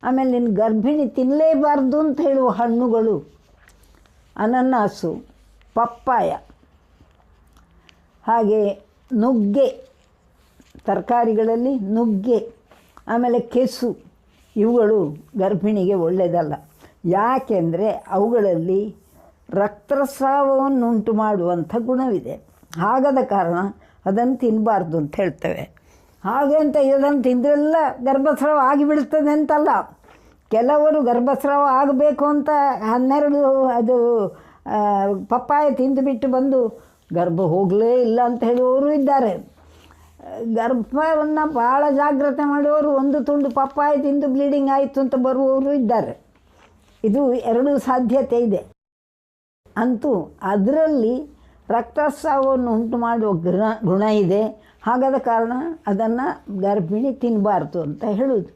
ಆಮೇಲೆ ನಿನ್ನ ಗರ್ಭಿಣಿ ತಿನ್ನಲೇಬಾರ್ದು ಅಂತ ಹೇಳುವ ಹಣ್ಣುಗಳು ಅನನಾಸು, ಪಪ್ಪಾಯ, ಹಾಗೆ ನುಗ್ಗೆ, ತರಕಾರಿಗಳಲ್ಲಿ ನುಗ್ಗೆ, ಆಮೇಲೆ ಕೆಸು, ಇವುಗಳು ಗರ್ಭಿಣಿಗೆ ಒಳ್ಳೆಯದಲ್ಲ. ಯಾಕೆಂದರೆ ಅವುಗಳಲ್ಲಿ ರಕ್ತಸ್ರಾವವನ್ನುಂಟು ಮಾಡುವಂಥ ಗುಣವಿದೆ. ಹಾಗಾದ ಕಾರಣ ಅದನ್ನು ತಿನ್ನಬಾರ್ದು ಅಂತ ಹೇಳ್ತೇವೆ. ಹಾಗೆ ಅಂತ ಇದನ್ನು ತಿಂದರೆಲ್ಲ ಗರ್ಭಸ್ರಾವ ಆಗಿಬಿಡ್ತದೆ ಅಂತಲ್ಲ. ಕೆಲವರು ಗರ್ಭಸ್ರಾವ ಆಗಬೇಕು ಅಂತ 12 ಅದು ಪಪ್ಪಾಯ ತಿಂದುಬಿಟ್ಟು ಬಂದು ಗರ್ಭ ಹೋಗಲೇ ಇಲ್ಲ ಅಂತ ಹೇಳುವವರು ಇದ್ದಾರೆ. ಗರ್ಭವನ್ನು ಭಾಳ ಜಾಗ್ರತೆ ಮಾಡುವವರು 1 ತುಂಡು ಪಪ್ಪಾಯ ತಿಂದು ಬ್ಲೀಡಿಂಗ್ ಆಯಿತು ಅಂತ ಬರುವವರು ಇದ್ದಾರೆ. ಇದು 2 ಸಾಧ್ಯತೆ ಇದೆ. ಅಂತೂ ಅದರಲ್ಲಿ ರಕ್ತಸ್ರಾವವನ್ನು ಉಂಟು ಮಾಡುವ ಗುಣ ಇದೆ. ಹಾಗಾದ ಕಾರಣ ಅದನ್ನು ಗರ್ಭಿಣಿ ತಿನ್ನಬಾರ್ದು ಅಂತ ಹೇಳೋದು.